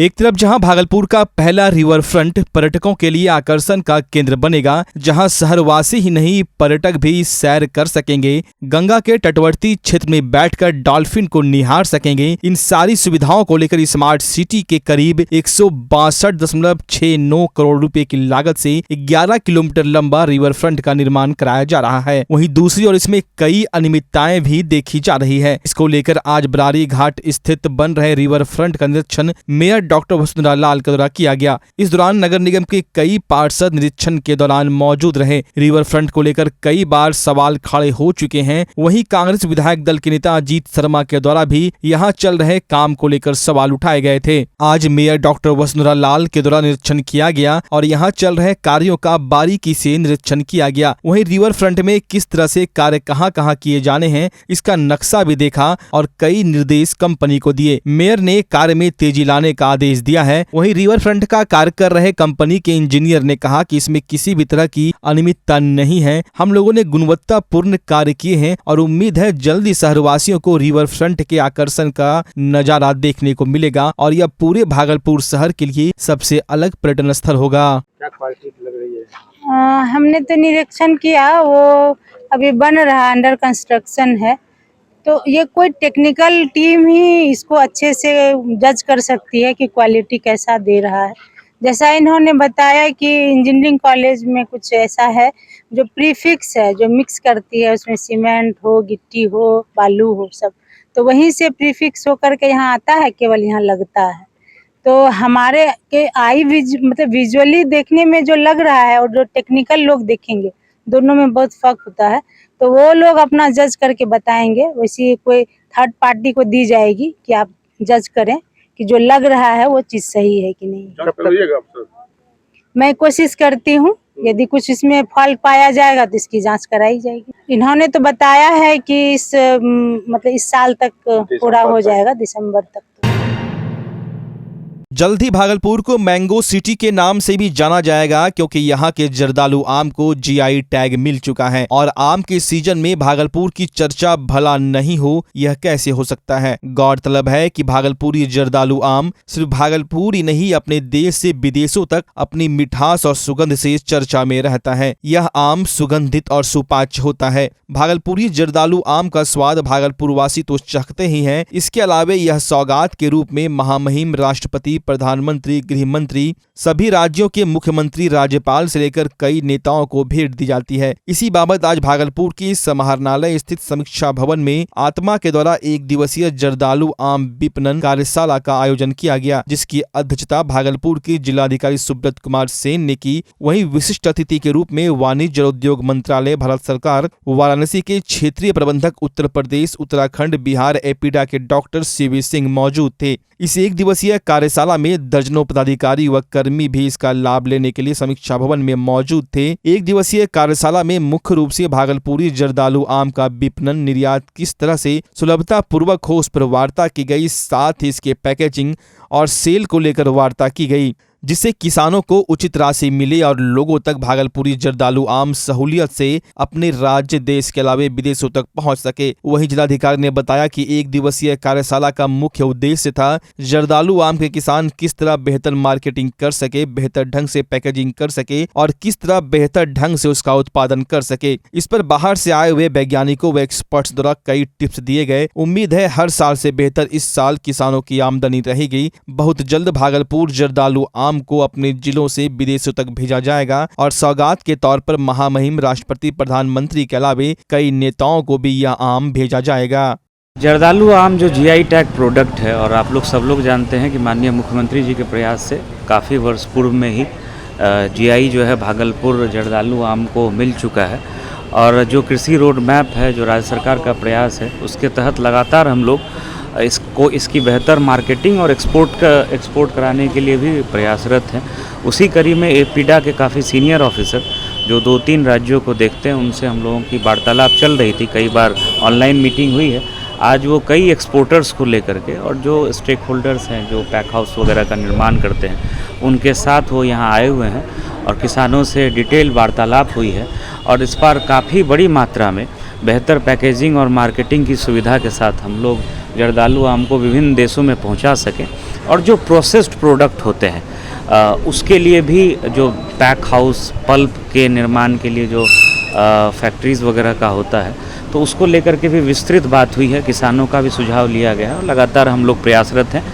एक तरफ जहां भागलपुर का पहला रिवर फ्रंट पर्यटकों के लिए आकर्षण का केंद्र बनेगा, जहां शहरवासी ही नहीं पर्यटक भी सैर कर सकेंगे, गंगा के तटवर्ती क्षेत्र में बैठकर डॉल्फिन को निहार सकेंगे। इन सारी सुविधाओं को लेकर स्मार्ट सिटी के करीब 162.69 करोड़ रुपए की लागत से 11 किलोमीटर लंबा रिवर फ्रंट का निर्माण कराया जा रहा है। वहीं दूसरी ओर इसमें कई अनियमितताएं भी देखी जा रही है। इसको लेकर आज बरारी घाट स्थित बन रहे रिवर फ्रंट का निरीक्षण मेयर डॉक्टर वसुंधरा लाल के द्वारा किया गया। इस दौरान नगर निगम के कई पार्षद निरीक्षण के दौरान मौजूद रहे। रिवर फ्रंट को लेकर कई बार सवाल खड़े हो चुके हैं। वहीं कांग्रेस विधायक दल के नेता अजीत शर्मा के द्वारा भी यहां चल रहे काम को लेकर सवाल उठाए गए थे। आज मेयर डॉक्टर वसुंधरा लाल के द्वारा निरीक्षण किया गया और यहां चल रहे कार्यों का बारीकी से निरीक्षण किया गया। वहीं रिवर फ्रंट में किस तरह से कार्य कहां किए जाने हैं, इसका नक्शा भी देखा और कई निर्देश कंपनी को दिए। मेयर ने कार्य में तेजी लाने का आदेश दिया है। वहीं रिवर फ्रंट का कार्य कर रहे कंपनी के इंजीनियर ने कहा कि इसमें किसी भी तरह की अनियमितता नहीं है। हम लोगों ने गुणवत्तापूर्ण कार्य किए हैं और उम्मीद है जल्दी शहरवासियों को रिवर फ्रंट के आकर्षण का नजारा देखने को मिलेगा और यह पूरे भागलपुर शहर के लिए सबसे अलग पर्यटन स्थल होगा। क्या क्वालिटी लग रही है? हमने तो निरीक्षण किया, वो अभी बन रहा है, अंडर कंस्ट्रक्शन है। तो ये कोई टेक्निकल टीम ही इसको अच्छे से जज कर सकती है कि क्वालिटी कैसा दे रहा है। जैसा इन्होंने बताया कि इंजीनियरिंग कॉलेज में कुछ ऐसा है जो प्रीफिक्स है, जो मिक्स करती है, उसमें सीमेंट हो, गिट्टी हो, बालू हो, सब तो वहीं से प्रीफिक्स होकर के यहाँ आता है, केवल यहाँ लगता है। तो हमारे के मतलब विजुअली देखने में जो लग रहा है और जो टेक्निकल लोग देखेंगे, दोनों में बहुत फर्क होता है। तो वो लोग अपना जज करके बताएंगे। वैसी कोई थर्ड पार्टी को दी जाएगी कि आप जज करें कि जो लग रहा है वो चीज सही है कि नहीं। मैं कोशिश करती हूँ, यदि कुछ इसमें फॉल्ट पाया जाएगा तो इसकी जांच कराई जाएगी। इन्होंने तो बताया है कि इस साल तक पूरा हो जाएगा, दिसंबर तक। जल्द ही भागलपुर को मैंगो सिटी के नाम से भी जाना जाएगा, क्योंकि यहाँ के जर्दालू आम को जीआई टैग मिल चुका है। और आम के सीजन में भागलपुर की चर्चा भला नहीं हो, यह कैसे हो सकता है। गौरतलब है कि भागलपुरी जर्दालू आम सिर्फ भागलपुर ही नहीं, अपने देश से विदेशों तक अपनी मिठास और सुगंध से चर्चा में रहता है। यह आम सुगंधित और सुपाच्य होता है। भागलपुरी जर्दालू आम का स्वाद भागलपुर वासी तो चाहते ही हैं। इसके अलावा यह सौगात के रूप में महामहिम राष्ट्रपति, प्रधानमंत्री, गृह मंत्री, सभी राज्यों के मुख्यमंत्री, राज्यपाल से लेकर कई नेताओं को भेंट दी जाती है। इसी बाबत आज भागलपुर की समाहरणालय स्थित समीक्षा भवन में आत्मा के द्वारा एक दिवसीय जर्दालू आम विपणन कार्यशाला का आयोजन किया गया, जिसकी अध्यक्षता भागलपुर की जिलाधिकारी सुब्रत कुमार सेन ने की। वहीं विशिष्ट अतिथि के रूप में वाणिज्य और उद्योग मंत्रालय, भारत सरकार, वाराणसी के क्षेत्रीय प्रबंधक, उत्तर प्रदेश, उत्तराखंड, बिहार एपीडा के डॉक्टर सीवी सिंह मौजूद थे। इस एक दिवसीय कार्यशाला में दर्जनों पदाधिकारी व कर्मी भी इसका लाभ लेने के लिए समीक्षा भवन में मौजूद थे। एक दिवसीय कार्यशाला में मुख्य रूप से भागलपुरी जर्दालू आम का विपणन, निर्यात किस तरह से सुलभता पूर्वक हो, उस पर वार्ता की गई। साथ ही इसके पैकेजिंग और सेल को लेकर वार्ता की गई, जिससे किसानों को उचित राशि मिले और लोगों तक भागलपुरी जर्दालू आम सहूलियत से अपने राज्य, देश के अलावा विदेशों तक पहुंच सके। वहीं जिलाधिकारी ने बताया कि एक दिवसीय कार्यशाला का मुख्य उद्देश्य था जर्दालू आम के किसान किस तरह बेहतर मार्केटिंग कर सके, बेहतर ढंग से पैकेजिंग कर सके और किस तरह बेहतर ढंग से उसका उत्पादन कर सके। इस पर बाहर से आए हुए वैज्ञानिकों व एक्सपर्ट्स द्वारा कई टिप्स दिए गए। उम्मीद है हर साल से बेहतर इस साल किसानों की आमदनी रहेगी। बहुत जल्द भागलपुर जर्दालू आम को अपने जिलों से विदेशों तक भेजा जाएगा और सौगात के तौर पर महामहिम राष्ट्रपति, प्रधानमंत्री के अलावा कई नेताओं को भी यह आम भेजा जाएगा। जर्दालू आम जो जीआई टैग प्रोडक्ट है, और आप लोग सब लोग जानते हैं कि माननीय मुख्यमंत्री जी के प्रयास से काफ़ी वर्ष पूर्व में ही जीआई जो है भागलपुर जर्दालू आम को मिल चुका है। और जो कृषि रोड मैप है, जो राज्य सरकार का प्रयास है, उसके तहत लगातार हम लोग इसकी बेहतर मार्केटिंग और एक्सपोर्ट कराने के लिए भी प्रयासरत हैं। उसी कड़ी में एपीडा के काफ़ी सीनियर ऑफिसर जो 2-3 राज्यों को देखते हैं, उनसे हम लोगों की वार्तालाप चल रही थी। कई बार ऑनलाइन मीटिंग हुई है। आज वो कई एक्सपोर्टर्स को लेकर के और जो स्टेक होल्डर्स हैं, जो पैक हाउस वगैरह का निर्माण करते हैं, उनके साथ वो यहाँ आए हुए हैं और किसानों से डिटेल वार्तालाप हुई है। और इस बार काफ़ी बड़ी मात्रा में बेहतर पैकेजिंग और मार्केटिंग की सुविधा के साथ हम लोग जर्दालू आम को विभिन्न देशों में पहुंचा सकें और जो प्रोसेस्ड प्रोडक्ट होते हैं उसके लिए भी जो पैक हाउस पल्प के निर्माण के लिए जो फैक्ट्रीज़ वगैरह का होता है, तो उसको लेकर के भी विस्तृत बात हुई है। किसानों का भी सुझाव लिया गया है और लगातार हम लोग प्रयासरत हैं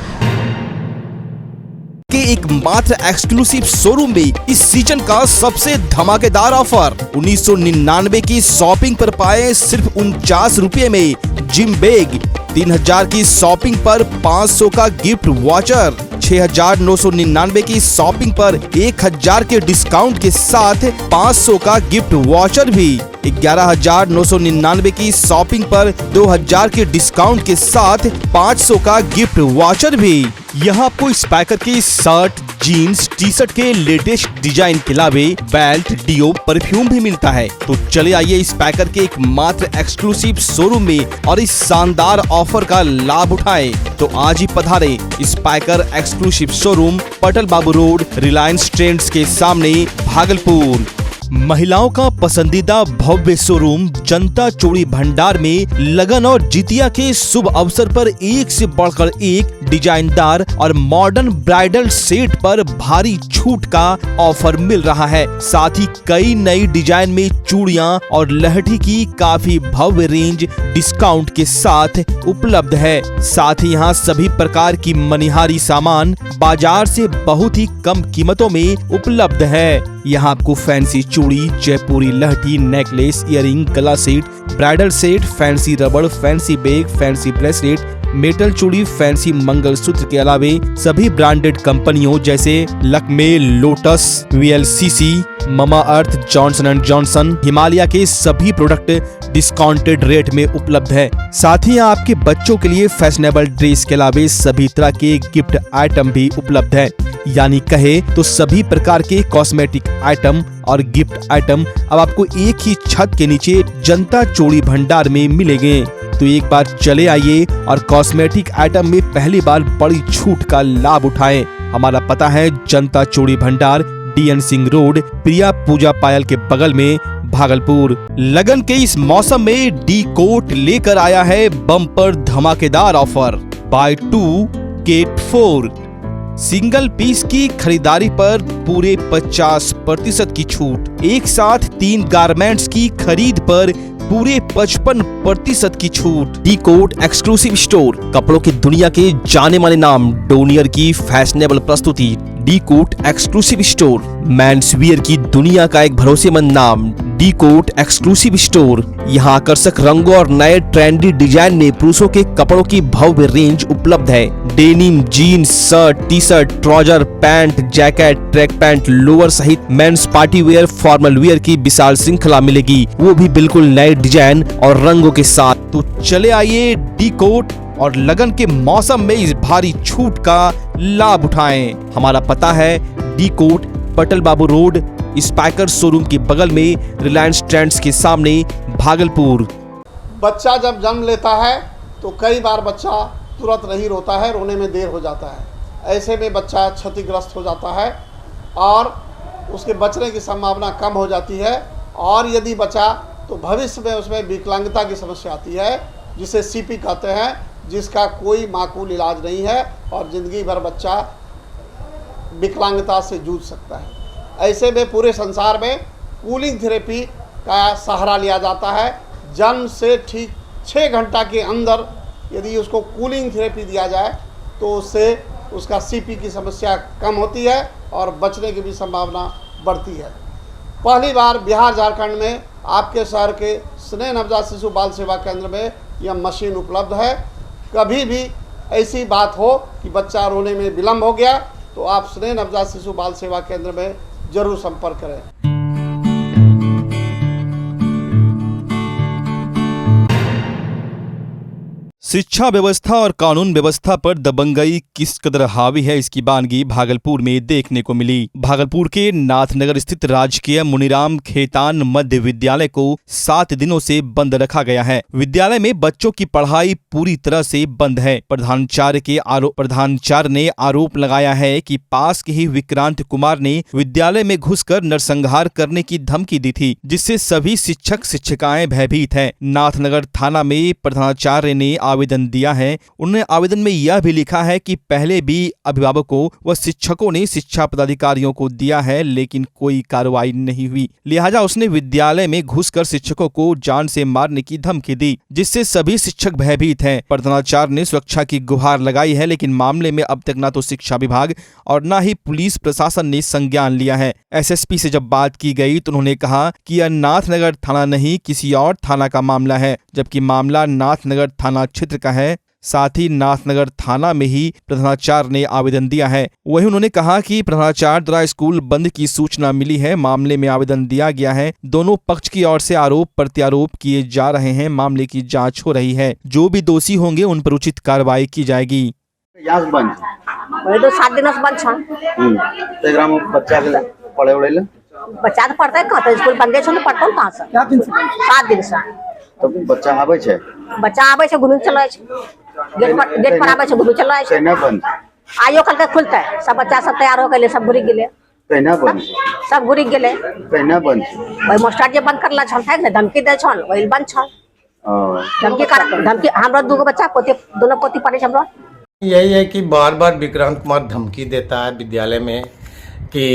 के एक मात्र एक्सक्लूसिव शोरूम में इस सीजन का सबसे धमाकेदार ऑफर 1999 की शॉपिंग पर पाए सिर्फ 49 रुपए में जिम बैग, 3000 की शॉपिंग पर 500 का गिफ्ट वाचर, 6999 की शॉपिंग पर 1000 के डिस्काउंट के साथ 500 का गिफ्ट वाचर भी, 11999 की शॉपिंग पर 2000 के डिस्काउंट के साथ 500 का गिफ्ट वाचर भी। यहाँ आपको स्पाइकर के शर्ट, जीन्स, टी शर्ट के लेटेस्ट डिजाइन के अलावे बेल्ट, डियो, परफ्यूम भी मिलता है। तो चले आइए स्पाइकर के एक मात्र एक्सक्लूसिव शोरूम में और इस शानदार ऑफर का लाभ उठाएं। तो आज ही पधारें स्पाइकर एक्सक्लूसिव शोरूम, पटल बाबू रोड, रिलायंस ट्रेंड्स के सामने, भागलपुर। महिलाओं का पसंदीदा भव्य शोरूम जनता चूड़ी भंडार में लगन और जितिया के शुभ अवसर पर एक से बढ़कर एक डिजाइनदार और मॉडर्न ब्राइडल सेट पर भारी छूट का ऑफर मिल रहा है। साथ ही कई नई डिजाइन में चूड़ियां और लहठी की काफी भव्य रेंज डिस्काउंट के साथ उपलब्ध है। साथ ही यहाँ सभी प्रकार की मनिहारी सामान बाजार से बहुत ही कम कीमतों में उपलब्ध है। यहाँ आपको फैंसी चूड़ी, जयपुरी लहठी, नेकलेस, इयररिंग, गला सेट, ब्राइडल सेट, फैंसी रबड़, fancy bag, fancy bracelet, metal चूड़ी, फैंसी मंगलसूत्र के अलावे सभी ब्रांडेड कंपनियों जैसे Lakme, lotus, VLCC, mama earth, Johnson and Johnson, Himalaya के सभी प्रोडक्ट डिस्काउंटेड रेट में उपलब्ध है। साथ ही आपके बच्चों के लिए फैशनेबल ड्रेस के अलावे सभी तरह के गिफ्ट आइटम भी उपलब्ध है। यानी कहे तो सभी प्रकार के कॉस्मेटिक आइटम और गिफ्ट आइटम अब आपको एक ही छत के नीचे जनता चूड़ी भंडार में मिलेंगे। तो एक बार चले आइए और कॉस्मेटिक आइटम में पहली बार बड़ी छूट का लाभ उठाएं। हमारा पता है जनता चूड़ी भंडार, DN सिंह रोड, प्रिया पूजा पायल के बगल में, भागलपुर। लगन के इस मौसम में डी कोट लेकर आया है बम्पर धमाकेदार offer, buy 2 get 4। Single piece की खरीदारी पर पूरे 50% की छूट। एक साथ 3 गारमेंट्स की खरीद पर पूरे 55% की छूट। डी कोट एक्सक्लूसिव स्टोर, कपड़ों की दुनिया के जाने माने नाम डोनियर की फैशनेबल प्रस्तुति। D'Cot exclusive store, men's wear की दुनिया का एक भरोसेमंद नाम। डी कोट एक्सक्लूसिव स्टोर, यहाँ आकर्षक रंगों और नए ट्रेंडी डिजाइन में पुरुषों के कपड़ों की भव्य रेंज उपलब्ध है। Denim, jeans, shirt, T shirt, trouser, pant, jacket, track pant, lower सहित men's party wear, formal wear की विशाल श्रृंखला मिलेगी, वो भी बिल्कुल नए डिजाइन और रंगों के साथ। तो चले आइए डी कोट और लगन के मौसम में इस भारी छूट का लाभ उठाएं। हमारा पता है डी कोट, पटल बाबू रोड, स्पाइकर शोरूम के बगल में, रिलायंस ट्रेंड्स के सामने, भागलपुर। बच्चा जब जन्म लेता है तो कई बार बच्चा तुरंत नहीं रोता है, रोने में देर हो जाता है। ऐसे में बच्चा क्षतिग्रस्त हो जाता है और उसके बचने की संभावना कम हो जाती है। और यदि बचा तो भविष्य में उसमें विकलांगता की समस्या आती है, जिसे CP कहते हैं, जिसका कोई माकूल इलाज नहीं है और ज़िंदगी भर बच्चा विकलांगता से जूझ सकता है। ऐसे में पूरे संसार में कूलिंग थेरेपी का सहारा लिया जाता है। जन्म से ठीक 6 घंटा के अंदर यदि उसको कूलिंग थेरेपी दिया जाए तो उससे उसका CP की समस्या कम होती है और बचने की भी संभावना बढ़ती है। पहली बार बिहार झारखंड में आपके शहर के स्नेह नवजात शिशु बाल सेवा केंद्र में यह मशीन उपलब्ध है। कभी भी ऐसी बात हो कि बच्चा रोने में विलम्ब हो गया तो आप स्नेह नवजात शिशु बाल सेवा केंद्र में जरूर संपर्क करें। शिक्षा व्यवस्था और कानून व्यवस्था पर दबंगई किस कदर हावी है, इसकी बानगी भागलपुर में देखने को मिली। भागलपुर के नाथनगर स्थित राजकीय मुनिराम खेतान मध्य विद्यालय को 7 दिनों से बंद रखा गया है। विद्यालय में बच्चों की पढ़ाई पूरी तरह से बंद है। प्रधानाचार्य ने आरोप लगाया है कि पास के ही विक्रांत कुमार ने विद्यालय में घुसकर नरसंहार करने की धमकी दी थी, जिससे सभी शिक्षक शिक्षिकाएं भयभीत हैं। नाथनगर थाना में प्रधानाचार्य ने आवेदन दिया है। उन्होंने आवेदन में यह भी लिखा है कि पहले भी अभिभावकों व शिक्षकों ने शिक्षा पदाधिकारियों को दिया है, लेकिन कोई कार्रवाई नहीं हुई। लिहाजा उसने विद्यालय में घुसकर शिक्षकों को जान से मारने की धमकी दी, जिससे सभी शिक्षक भयभीत हैं। प्रधानाचार्य ने सुरक्षा की गुहार लगाई है, लेकिन मामले में अब तक न तो शिक्षा विभाग और न ही पुलिस प्रशासन ने संज्ञान लिया है। एसएसपी से जब बात की गई तो उन्होंने कहा कि यह नाथनगर थाना नहीं, किसी और थाना का मामला है, जबकि मामला नाथनगर थाना क्षेत्र का है। साथ ही नाथनगर थाना में ही प्रधानाचार्य ने आवेदन दिया है। वहीं उन्होंने कहा कि प्रधानाचार्य द्वारा स्कूल बंद की सूचना मिली है, मामले में आवेदन दिया गया है। दोनों पक्ष की ओर से आरोप प्रत्यारोप किए जा रहे हैं, मामले की जांच हो रही है। जो भी दोषी होंगे उन पर उचित कार्रवाई की जाएगी। वही तो 7 दिन से बंद छन। तेरा बच्चा के पढ़े उड़े ले बच्चा तो पढ़ता है कहाँ, तो स्कूल बंदे छन, पढ़ता कहाँ से? 7 दिन से। तो बच्चा आवे छे, बच्चा आवे छे, घुमने चला छे, गेट पर आवे छे, घुमने चला छे। केना बंद आयो कल के खुलता है, सब बच्चा सब तैयार हो गए, सब घुरी गेले। केना बंद सब घुरी गेले, केना बंद वही मास्टर जे बंद करला छन, है ना, धमकी दे छन, वही बंद छन। धमकी हमरा दूगो बच्चा पोते, दोनों पोती पढ़े छन। यही है कि बार बार विक्रांत कुमार धमकी देता है विद्यालय में कि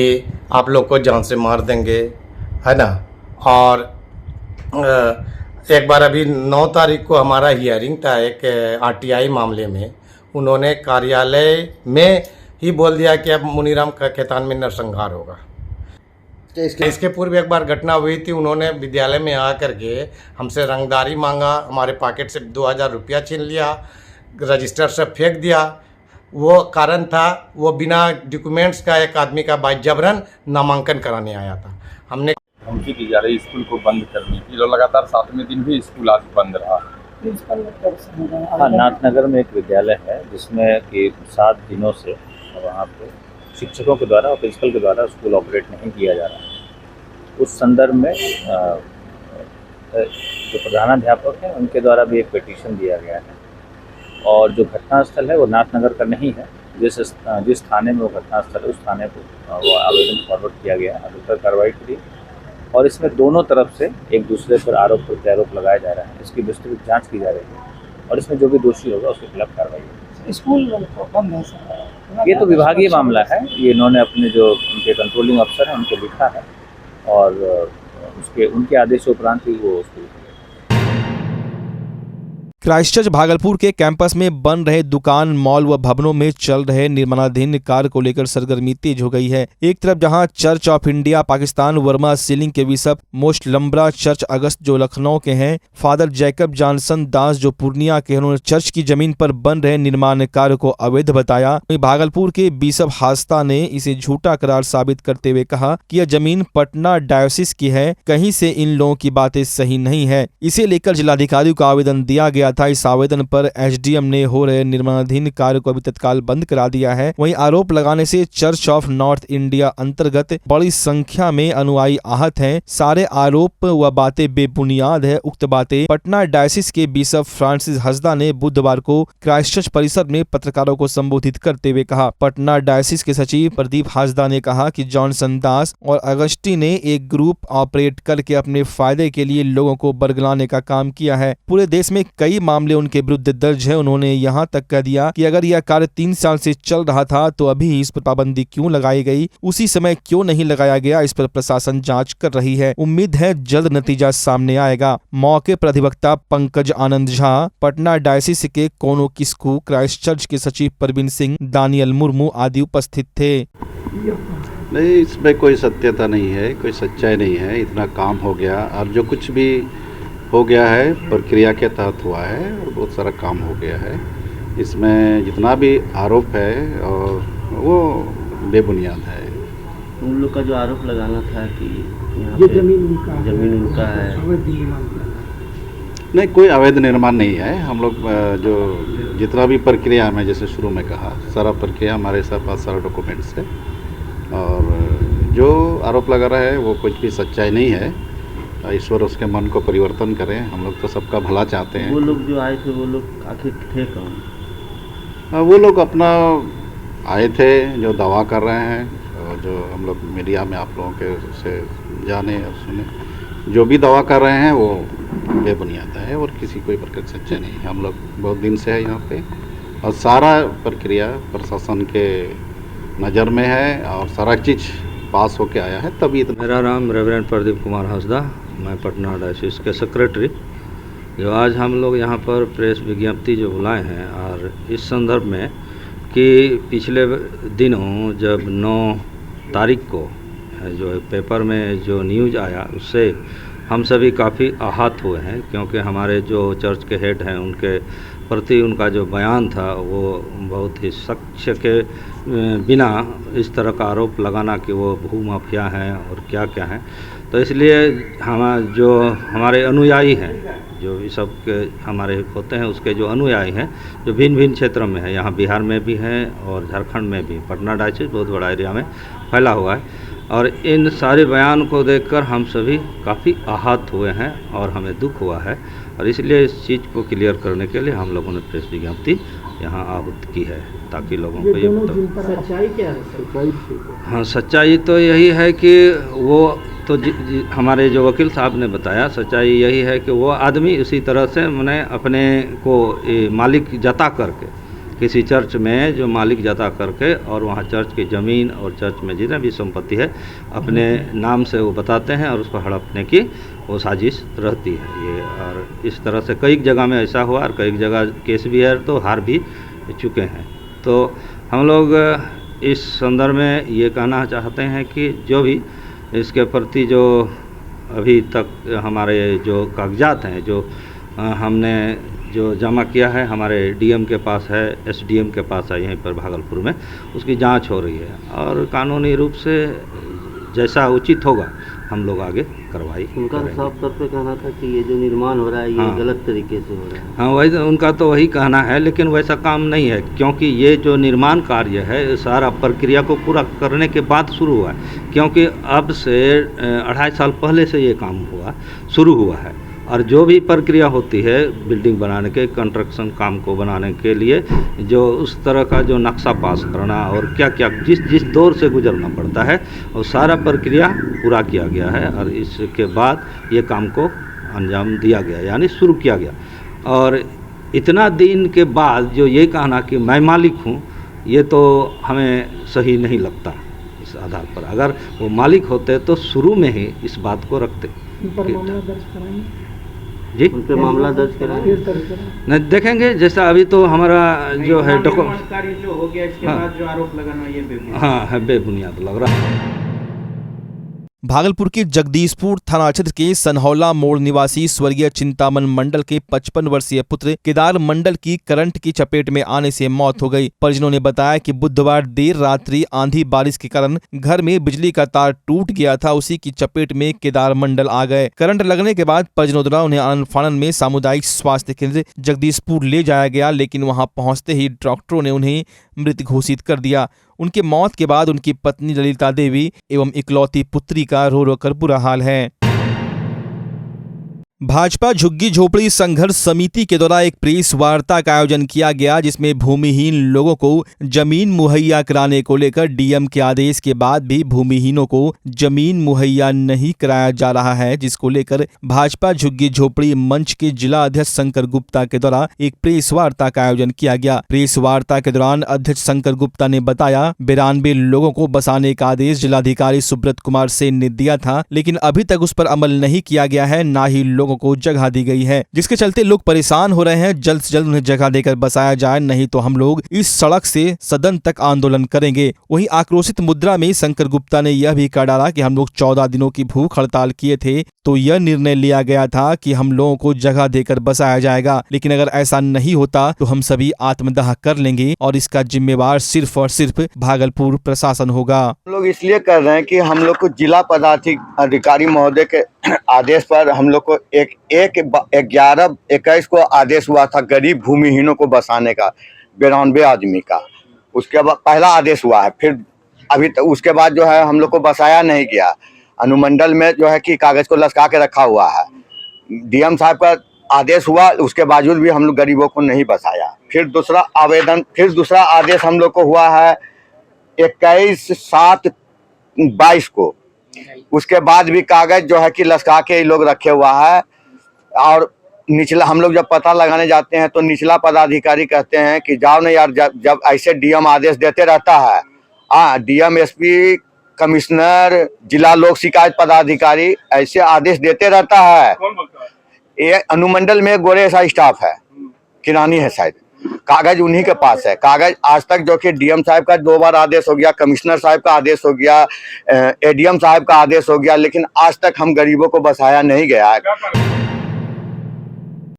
आप लोग को जान से मार देंगे, है ना। और एक बार अभी 9 तारीख को हमारा हियरिंग था एक आरटीआई मामले में, उन्होंने कार्यालय में ही बोल दिया कि अब मुनीराम का खेतान में नरसंहार होगा। इसके पूर्व एक बार घटना हुई थी, उन्होंने विद्यालय में आकर के हमसे रंगदारी मांगा, हमारे पॉकेट से 2000 रुपया छीन लिया, रजिस्टर से फेंक दिया। वो कारण था, वो बिना डॉक्यूमेंट्स का एक आदमी का बाइजबरन नामांकन कराने आया था। हमने धमकी दी जा रही स्कूल को बंद करने की, जो लगातार 7वें दिन भी स्कूल आज बंद रहा। हाँ, नाथनगर में एक विद्यालय है जिसमें कि 7 दिनों से वहाँ पे शिक्षकों के द्वारा और प्रिंसिपल के द्वारा स्कूल ऑपरेट नहीं किया जा रहा है। उस संदर्भ में जो प्रधानाध्यापक हैं उनके द्वारा भी एक पिटीशन दिया गया है, और जो घटनास्थल है वो नाथनगर का नहीं है। जिस थाने में वो घटनास्थल है उस थाने को वो आवेदन फॉरवर्ड किया गया, अधिकतर कार्रवाई के लिए। और इसमें दोनों तरफ से एक दूसरे पर आरोप प्रत्यारोप लगाया जा रहा है, इसकी विस्तृत जांच की जा रही है और इसमें जो भी दोषी होगा उसके खिलाफ कार्रवाई होगी। स्कूल बंद है, ये तो विभागीय मामला है, ये इन्होंने अपने जो उनके कंट्रोलिंग अफसर हैं उनको लिखा है और उनके आदेश उपरांत ही वो स्कूल। क्राइस्टचर्च भागलपुर के कैंपस में बन रहे दुकान, मॉल व भवनों में चल रहे निर्माणाधीन कार्य को लेकर सरगर्मी तेज हो गई है। एक तरफ जहां church of India Pakistan Verma ceiling के बिशप मोस्ट लंबरा चर्च अगस्त जो लखनऊ के हैं, फादर जैकब जॉनसन दास जो पूर्णिया के, उन्होंने चर्च की जमीन पर बन रहे निर्माण कार्य को अवैध बताया। भागलपुर के बिशप हास्ता ने इसे झूठा करार साबित करते हुए कहा कि यह जमीन पटना डायोसिस की है, कहीं से इन लोगों की बातें सही नहीं है। इसे लेकर जिलाधिकारी को आवेदन दिया गया था। इस आवेदन पर एसडीएम ने हो रहे निर्माणाधीन कार्य को अभी तत्काल बंद करा दिया है। वहीं आरोप लगाने से चर्च ऑफ नॉर्थ इंडिया अंतर्गत बड़ी संख्या में अनुयायी आहत हैं। सारे आरोप व बातें बेबुनियाद है। उक्त बातें पटना डायसिस के बिशप फ्रांसिस हसदा ने बुधवार को क्राइस्टचर्च परिसर में पत्रकारों को संबोधित करते हुए कहा। पटना डायसिस के सचिव प्रदीप हासदा ने कहा कि जॉनसन दास और अगस्टी ने एक ग्रुप ऑपरेट करके अपने फायदे के लिए लोगों को बरगलाने का काम किया है। पूरे देश में कई मामले उनके विरुद्ध दर्ज है। उन्होंने यहां तक कह दिया कि अगर यह कार्य 3 साल से चल रहा था तो अभी इस पर पाबंदी क्यों लगाई गई, उसी समय क्यों नहीं लगाया गया। इस पर प्रशासन जांच कर रही है। उम्मीद है जल्द नतीजा सामने आएगा। मौके पर अधिवक्ता पंकज आनंद झा, पटना डायसिस के कोनो किस्कू, क्राइस्टचर्च के सचिव प्रवीण सिंह, दानियल मुर्मू आदि उपस्थित थे। नहीं, इसमें कोई सत्यता नहीं है, कोई सच्चाई नहीं है। इतना काम हो गया और जो कुछ भी हो गया है प्रक्रिया के तहत हुआ है और बहुत सारा काम हो गया है। इसमें जितना भी आरोप है और वो बेबुनियाद है। उन लोग का जो आरोप लगाना था कि ये जमीन उनका है, नहीं, कोई अवैध निर्माण नहीं है। हम लोग जो जितना भी प्रक्रिया में, जैसे शुरू में कहा, सारा प्रक्रिया हमारे पास सारा डॉक्यूमेंट्स है और जो आरोप लगा रहा है वो कुछ भी सच्चाई नहीं है। ईश्वर उसके मन को परिवर्तन करें। हम लोग तो सबका भला चाहते हैं। वो लोग जो आए थे वो लोग आखिर थे कौन? वो लोग अपना आए थे जो दावा कर रहे हैं और जो हम लोग मीडिया में आप लोगों के से जाने और सुने, जो भी दावा कर रहे हैं वो बेबुनियाद है और किसी कोई प्रकार की सच्चाई नहीं है। हम लोग बहुत दिन से है यहाँ पे और सारा प्रक्रिया प्रशासन के नज़र में है और सारा चीज़ पास होके आया है, तभी इतना। मेरा नाम रेवरेंड प्रदीप कुमार हंसदा, मैं पटना डायसिस के सेक्रेटरी। जो आज हम लोग यहाँ पर प्रेस विज्ञप्ति जो बुलाए हैं और इस संदर्भ में कि पिछले दिनों जब 9 तारीख को जो पेपर में जो न्यूज़ आया उससे हम सभी काफ़ी आहत हुए हैं, क्योंकि हमारे जो चर्च के हेड हैं उनके प्रति उनका जो बयान था वो बहुत ही साक्ष्य के बिना इस तरह का आरोप लगाना कि वो भूमाफिया हैं और क्या क्या हैं। तो इसलिए जो हमारे अनुयायी हैं, जो इस सब के हमारे होते हैं उसके जो अनुयायी हैं जो भिन्न भिन्न क्षेत्रों में है, यहाँ बिहार में भी हैं और झारखंड में भी, पटना डायसिस बहुत बड़ा एरिया में फैला हुआ है, और इन सारे बयान को देखकर हम सभी काफ़ी आहत हुए हैं और हमें दुख हुआ है। और इसलिए इस चीज़ को क्लियर करने के लिए हम लोगों ने प्रेस विज्ञप्ति यहाँ आहूत की है, ताकि लोगों को ये सच्चाई क्या है? हाँ, सच्चाई तो यही है कि वो तो हमारे जो वकील साहब ने बताया, सच्चाई यही है कि वो आदमी उसी तरह से मैंने अपने को मालिक जता करके किसी चर्च में जो मालिक जता करके और वहाँ चर्च की ज़मीन और चर्च में जितने भी संपत्ति है अपने नाम से वो बताते हैं और उसको हड़पने की वो साजिश रहती है ये। और इस तरह से कई जगह में ऐसा हुआ और कई जगह केस भी है तो हार भी चुके हैं। तो हम लोग इस संदर्भ में ये कहना चाहते हैं कि जो भी इसके प्रति जो अभी तक हमारे जो कागजात हैं जो हमने जो जमा किया है, हमारे डीएम के पास है, एसडीएम के पास है यहीं पर भागलपुर में, उसकी जांच हो रही है और कानूनी रूप से जैसा उचित होगा हम लोग आगे कार्रवाई उनका साफ तौर पे कहना था कि ये जो निर्माण हो रहा है ये गलत तरीके से हो रहा है। हाँ, वही उनका तो वही कहना है, लेकिन वैसा काम नहीं है, क्योंकि ये जो निर्माण कार्य है सारा प्रक्रिया को पूरा करने के बाद शुरू हुआ है, क्योंकि अब से 2.5 साल पहले से ये काम शुरू हुआ है। और जो भी प्रक्रिया होती है बिल्डिंग बनाने के, कंस्ट्रक्शन काम को बनाने के लिए जो उस तरह का जो नक्शा पास करना और क्या क्या जिस दौर से गुजरना पड़ता है वो सारा प्रक्रिया पूरा किया गया है और इसके बाद ये काम को अंजाम दिया गया, यानी शुरू किया गया। और इतना दिन के बाद जो ये कहना कि मैं मालिक हूँ, ये तो हमें सही नहीं लगता। इस आधार पर अगर वो मालिक होते तो शुरू में ही इस बात को रखते। जी, उन पे मामला दर्ज कराएंगे? नहीं, देखेंगे जैसा अभी तो हमारा जो है डॉक्यूमेंट जो हो गया इसके बाद जो आरोप लगाना ये बेबुनियाद है बेबुनियाद लग रहा है। भागलपुर के जगदीशपुर थाना क्षेत्र के सनहौला मोड़ निवासी स्वर्गीय चिंतामन मंडल के 55 वर्षीय पुत्र केदार मंडल की करंट की चपेट में आने से मौत हो गई। परिजनों ने बताया कि बुधवार देर रात्रि आंधी बारिश के कारण घर में बिजली का तार टूट गया था, उसी की चपेट में केदार मंडल आ गए। करंट लगने के बाद परिजनों द्वारा उन्हें आनन फानन में सामुदायिक स्वास्थ्य केंद्र जगदीशपुर ले जाया गया, लेकिन वहां पहुंचते ही डॉक्टरों ने उन्हें मृत घोषित कर दिया। उनके मौत के बाद उनकी पत्नी ललिता देवी एवं इकलौती पुत्री का रो रो कर बुरा हाल है। भाजपा झुग्गी झोपड़ी संघर्ष समिति के द्वारा एक प्रेस वार्ता का आयोजन किया गया, जिसमें भूमिहीन लोगों को जमीन मुहैया कराने को लेकर डीएम के आदेश के बाद भी भूमिहीनों को जमीन मुहैया नहीं कराया जा रहा है, जिसको लेकर भाजपा झुग्गी झोपड़ी मंच के जिला अध्यक्ष शंकर गुप्ता के द्वारा एक प्रेस वार्ता का आयोजन किया गया। प्रेस वार्ता के दौरान अध्यक्ष शंकर गुप्ता ने बताया 92 लोगों को बसाने का आदेश जिलाधिकारी सुब्रत कुमार सेन ने दिया था, लेकिन अभी तक उस पर अमल नहीं किया गया है, न ही लोगों को जगह दी गई है, जिसके चलते लोग परेशान हो रहे हैं। जल्द से जल्द उन्हें जगह देकर बसाया जाए, नहीं तो हम लोग इस सड़क से सदन तक आंदोलन करेंगे। वहीं आक्रोशित मुद्रा में शंकर गुप्ता ने यह भी कहा डाला कि हम लोग 14 दिनों की भूख हड़ताल किए थे तो यह निर्णय लिया गया था कि हम लोगों को जगह देकर बसाया जाएगा, लेकिन अगर ऐसा नहीं होता तो हम सभी आत्मदाह कर लेंगे और इसका जिम्मेवार सिर्फ और सिर्फ भागलपुर प्रशासन होगा। हम लोग इसलिए कर रहे हैं कि हम लोग को जिला पदाधिकारी महोदय के आदेश पर हम लोग को 11/21 को आदेश हुआ था गरीब भूमिहीनों को बसाने का 92 आदमी का। उसके बाद पहला आदेश हुआ है, फिर अभी तक उसके बाद जो है हम लोग को बसाया नहीं गया। अनुमंडल में जो है कि कागज को लटका के रखा हुआ है। डीएम साहब का आदेश हुआ, उसके बावजूद भी हम लोग गरीबों को नहीं बसाया। फिर दूसरा आदेश हम लोग को हुआ है 21/7/22 को। उसके बाद भी कागज जो है कि लटका के लोग रखे हुआ है। और निचला हम लोग जब पता लगाने जाते हैं तो निचला पदाधिकारी कहते हैं कि जाओ ना यार, जब ऐसे डीएम आदेश देते रहता है, डीएम, एसपी, कमिश्नर, जिला लोक शिकायत पदाधिकारी ऐसे आदेश देते रहता है। ये अनुमंडल में गोरे ऐसा स्टाफ है, किरानी है शायद, कागज उन्हीं के पास है। कागज आज तक जो कि डीएम साहब का 2 बार आदेश हो गया, कमिश्नर साहब का आदेश हो गया, एडीएम साहब का आदेश हो गया, लेकिन आज तक हम गरीबों को बसाया नहीं गया है।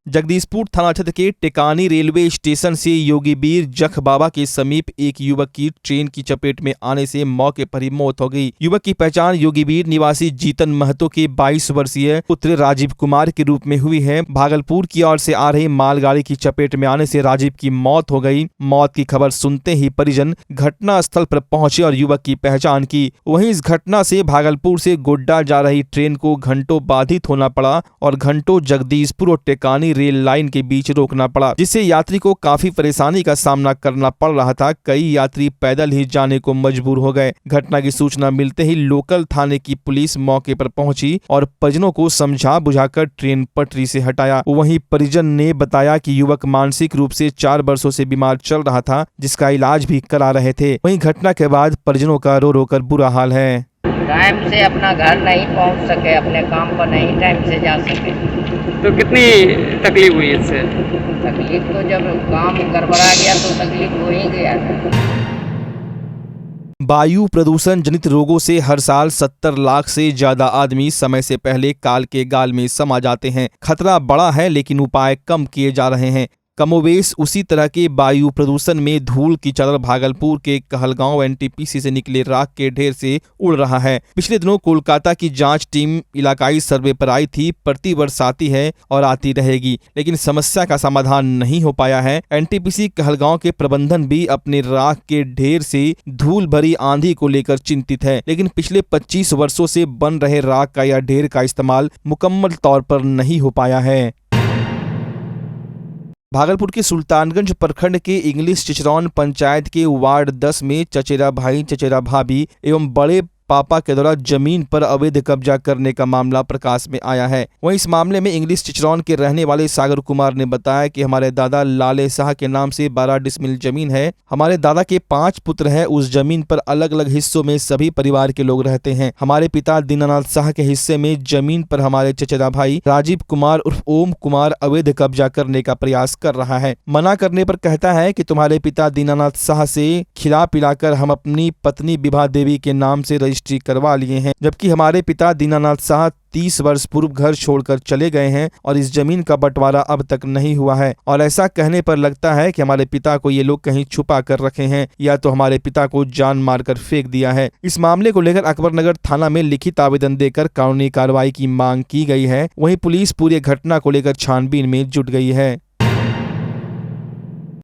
जगदीशपुर थाना क्षेत्र के टिकानी रेलवे स्टेशन से योगीबीर जख बाबा के समीप एक युवक की ट्रेन की चपेट में आने से मौके पर ही मौत हो गई। युवक की पहचान योगीबीर निवासी जीतन महतो के 22 वर्षीय पुत्र राजीव कुमार के रूप में हुई है। भागलपुर की ओर से आ रही मालगाड़ी की चपेट में आने से राजीव की मौत हो गई। मौत की खबर सुनते ही परिजन घटना स्थल पर पहुंचे और युवक की पहचान की। वहीं इस घटना से भागलपुर से गोड्डा जा रही ट्रेन को घंटों बाधित होना पड़ा और घंटों जगदीशपुर और टिकानी रेल लाइन के बीच रोकना पड़ा, जिससे यात्री को काफी परेशानी का सामना करना पड़ रहा था। कई यात्री पैदल ही जाने को मजबूर हो गए। घटना की सूचना मिलते ही लोकल थाने की पुलिस मौके पर पहुंची और परिजनों को समझा बुझाकर ट्रेन पटरी से हटाया। वहीं परिजन ने बताया कि युवक मानसिक रूप से 4 वर्षों से बीमार चल रहा था, जिसका इलाज भी करा रहे थे। वहीं घटना के बाद परिजनों का रो रो कर बुरा हाल है। टाइम से अपना घर नहीं पहुंच सके, अपने काम पर नहीं टाइम से जा सके। तो कितनी तकलीफ हुई इससे? तकलीफ तो जब काम गड़बड़ा गया तो तकलीफ हो ही गया था। वायु प्रदूषण जनित रोगों से हर साल 70 लाख से ज्यादा आदमी समय से पहले काल के गाल में समा जाते हैं। खतरा बड़ा है लेकिन उपाय कम किए जा रहे हैं। कमोवेश उसी तरह के वायु प्रदूषण में धूल की चादर भागलपुर के कहलगांव एनटीपीसी से निकले राख के ढेर से उड़ रहा है। पिछले दिनों कोलकाता की जांच टीम इलाकाई सर्वे पर आई थी। प्रतिवर्ष आती है और आती रहेगी, लेकिन समस्या का समाधान नहीं हो पाया है। एनटीपीसी कहलगांव के प्रबंधन भी अपने राख के ढेर से धूल भरी आंधी को लेकर चिंतित है, लेकिन पिछले 25 वर्षों से बन रहे राख का यह ढेर का इस्तेमाल मुकम्मल तौर पर नहीं हो पाया है। भागलपुर के सुल्तानगंज प्रखंड के इंग्लिश चिचरौन पंचायत के वार्ड 10 में चचेरा भाई, चचेरा भाभी एवं बड़े पापा के द्वारा जमीन पर अवैध कब्जा करने का मामला प्रकाश में आया है। वहीं इस मामले में इंग्लिश चिचरौन के रहने वाले सागर कुमार ने बताया कि हमारे दादा लाले शाह के नाम से 12 डिसमिल जमीन है। हमारे दादा के 5 पुत्र हैं। उस जमीन पर अलग अलग हिस्सों में सभी परिवार के लोग रहते हैं। हमारे पिता दीनानाथ शाह के हिस्से में जमीन पर हमारे चचेरा भाई राजीव कुमार उर्फ ओम कुमार अवैध कब्जा करने का प्रयास कर रहा है। मना करने पर कहता है कि तुम्हारे पिता दीनानाथ शाह से खिला पिलाकर हम अपनी पत्नी विभा देवी के नाम से रजिस्ट्री करवा लिए हैं, जबकि हमारे पिता दीनानाथ शाह 30 वर्ष पूर्व घर छोड़कर चले गए हैं और इस जमीन का बंटवारा अब तक नहीं हुआ है। और ऐसा कहने पर लगता है कि हमारे पिता को ये लोग कहीं छुपा कर रखे हैं या तो हमारे पिता को जान मारकर फेंक दिया है। इस मामले को लेकर अकबरनगर थाना में लिखित आवेदन देकर कानूनी कार्रवाई की मांग की गई है। वहीं पुलिस पूरी घटना को लेकर छानबीन में जुट गई है।